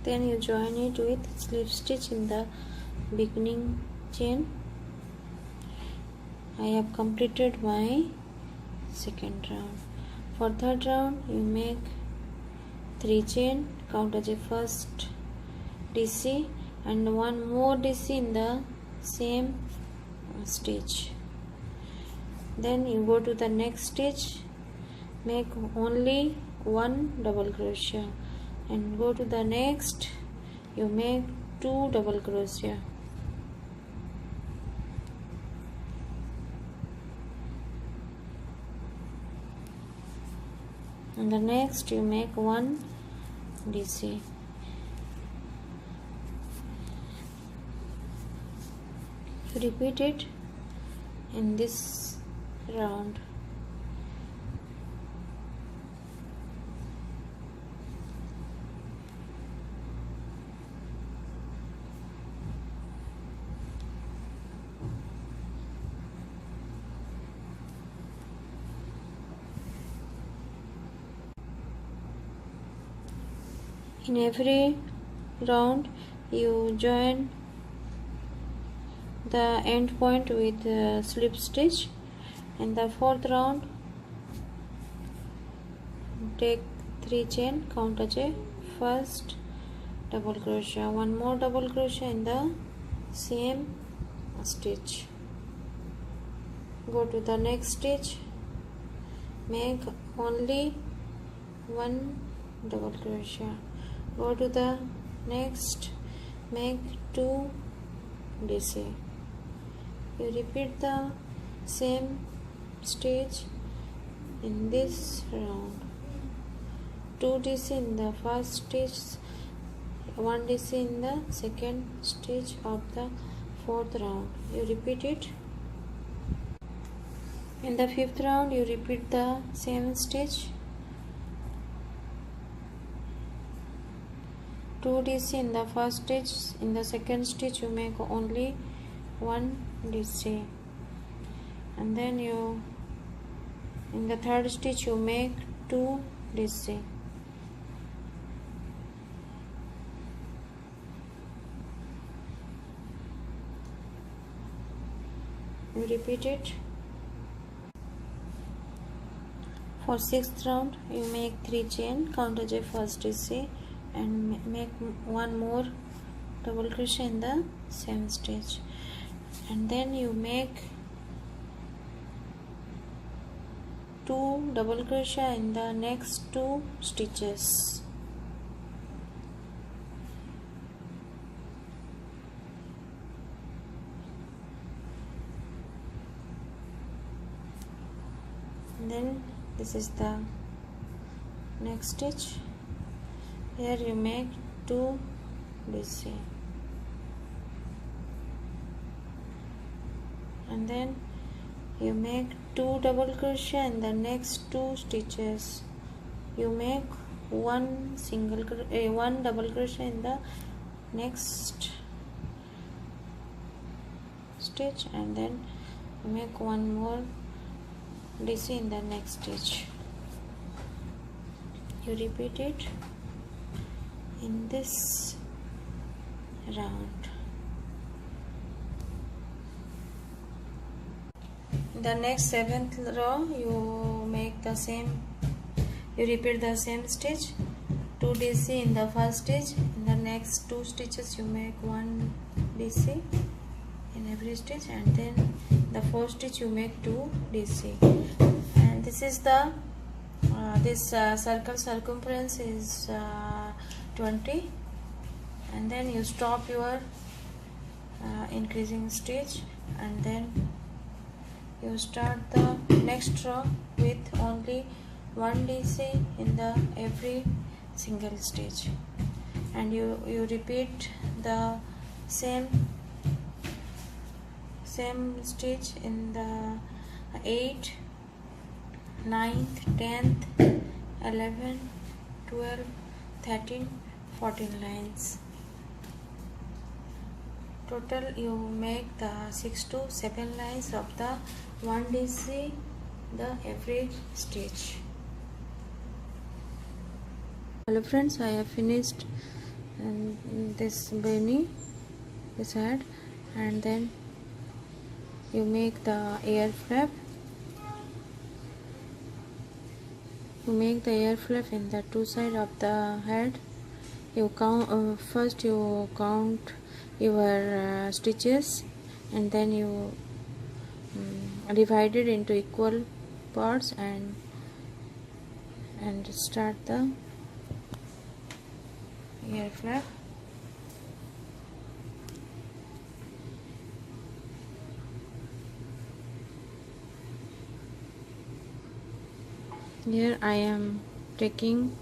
Then you join it with slip stitch in the beginning chain. I have completed my second round. For third round, you make 3 chain, count as a first DC and one more DC in the same stitch. Then you go to the next stitch, make only one double crochet, and go to the next, you make 2 double crochet. And the next you make 1 DC. You repeat it in this round. In every round you join the end point with slip stitch. In the fourth round, take 3 chain, count as a first double crochet, one more double crochet in the same stitch. Go to the next stitch, make only 1 double crochet. Go to the next, make 2 DC. You repeat the same stitch in this round. 2 DC in the first stitch, 1 DC in the second stitch of the fourth round. You repeat it. In the fifth round you repeat the same stitch. 2 DC in the first stitch, in the second stitch you make only 1 DC, and then you in the third stitch you make 2 DC. You repeat it. For sixth round you make 3 chain, count as a first DC and make one more double crochet in the same stitch, and then you make 2 double crochet in the next 2 stitches. And then this is the next stitch. Here you make 2 DC, and then you make 2 double crochet in the next 2 stitches. You make one double crochet in the next stitch, and then you make one more DC in the next stitch. You repeat it in this round. In the next 7th row you make the same, you repeat the same stitch, 2 DC in the first stitch, in the next 2 stitches you make 1 DC in every stitch, and then the fourth stitch you make 2 DC. And this is the circle circumference is 20, and then you stop your increasing stitch, and then you start the next row with only 1 DC in the every single stitch, and you repeat the same stitch in the 8th, 9th, 10th, 11th, 12th, 13th, 14 lines. Total you make the 6 to 7 lines of the 1 DC the every stitch. Hello friends, I have finished and this bunny, this hat, and then you make the ear flap. You make the ear flap in the two sides of the head. You count first. You count your stitches, and then you divide it into equal parts and start the ear flap. Here I am taking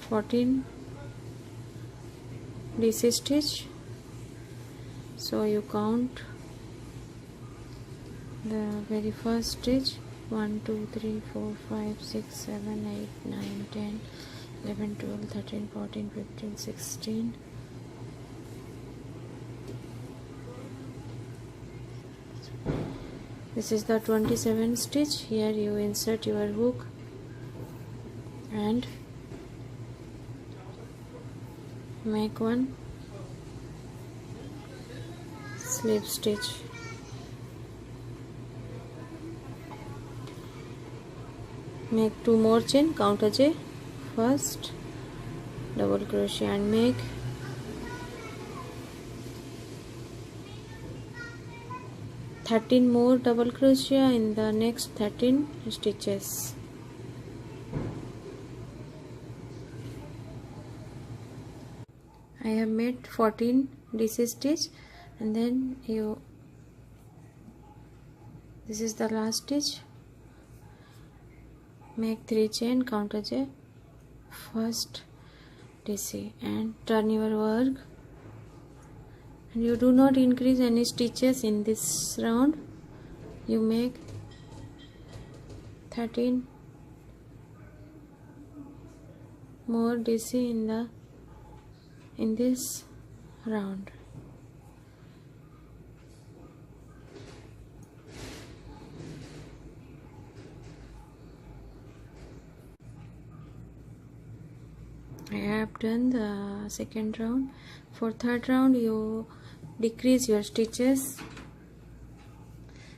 14 DC stitch, so you count the very first stitch 1 2 3 4 5 6 7 8 9 10 11 12 13 14 15 16. This is the 27th stitch. Here you insert your hook and make one slip stitch. Make 2 more chain, count as a first double crochet and make 13 more double crochet in the next 13 stitches. I have made 14 DC stitch, and then this is the last stitch. Make 3 chain, count as a first DC and turn your work. And you do not increase any stitches in this round. You make 13 more DC in this round. I have done the second round. For third round you decrease your stitches,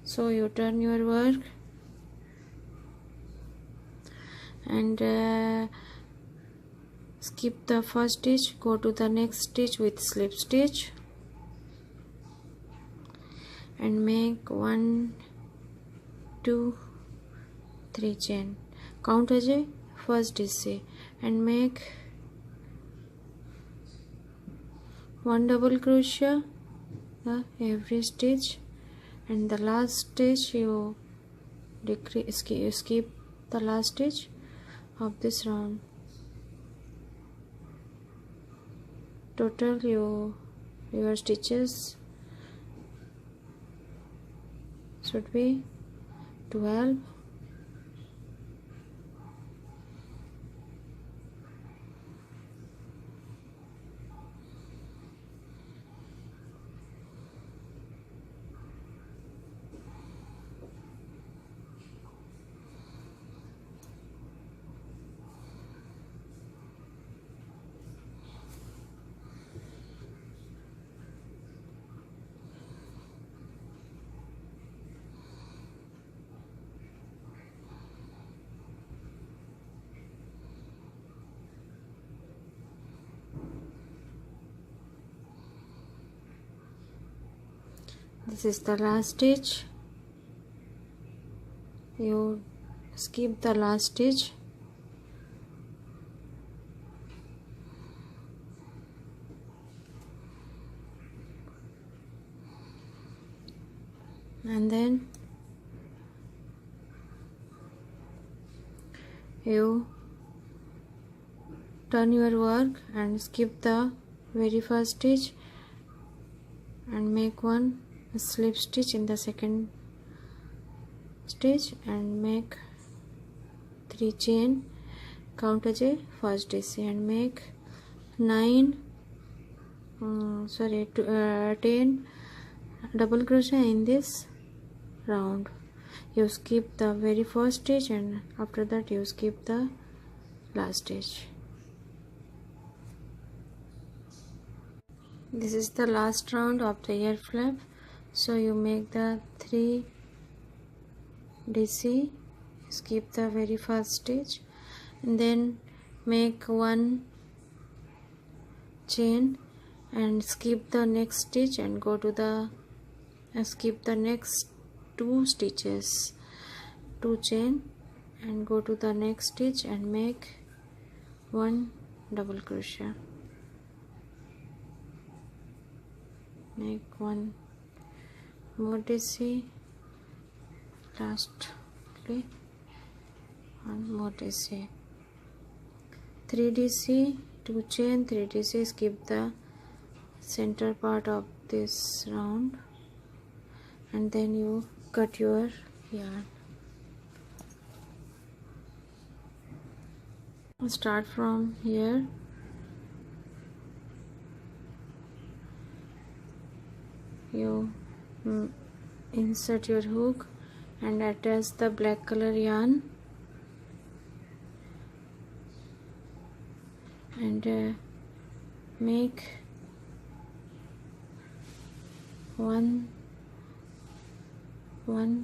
so you turn your work and skip the first stitch, go to the next stitch with slip stitch and make 1 2 3 chain, count as a first DC and make 1 double crochet every stitch, and the last stitch you skip the last stitch of this round. Total your stitches should be 12. This is the last stitch. You skip the last stitch and then you turn your work and skip the very first stitch and make one slip stitch in the second stitch and make 3 chain, count as a first DC and make 10 double crochet in this round. you skip the very first stitch, and after that you skip the last stitch. This is the last round of the ear flap, so you make the 3 DC, skip the very first stitch, and then make 1 chain and skip the next stitch and go to the skip the next 2 stitches, 2 chain, and go to the next stitch and make 1 double crochet. Make 1 more DC, lastly 1 more DC, 3 DC, 2 chain, 3 DC, skip the center part of this round, and then you cut your yarn. Start from here, you insert your hook and attach the black color yarn, and make 1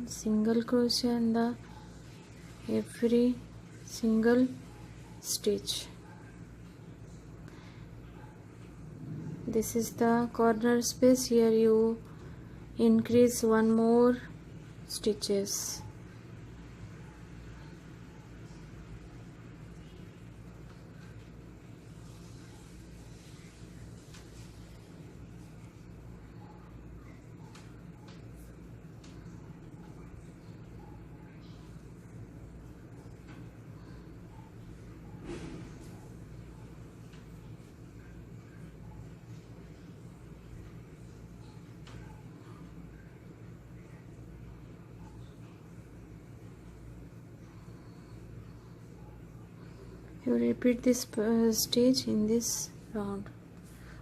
single crochet in the every single stitch. This is the corner space. Here you increase 1 more stitches. You repeat this stage in this round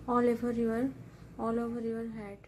all over your hat.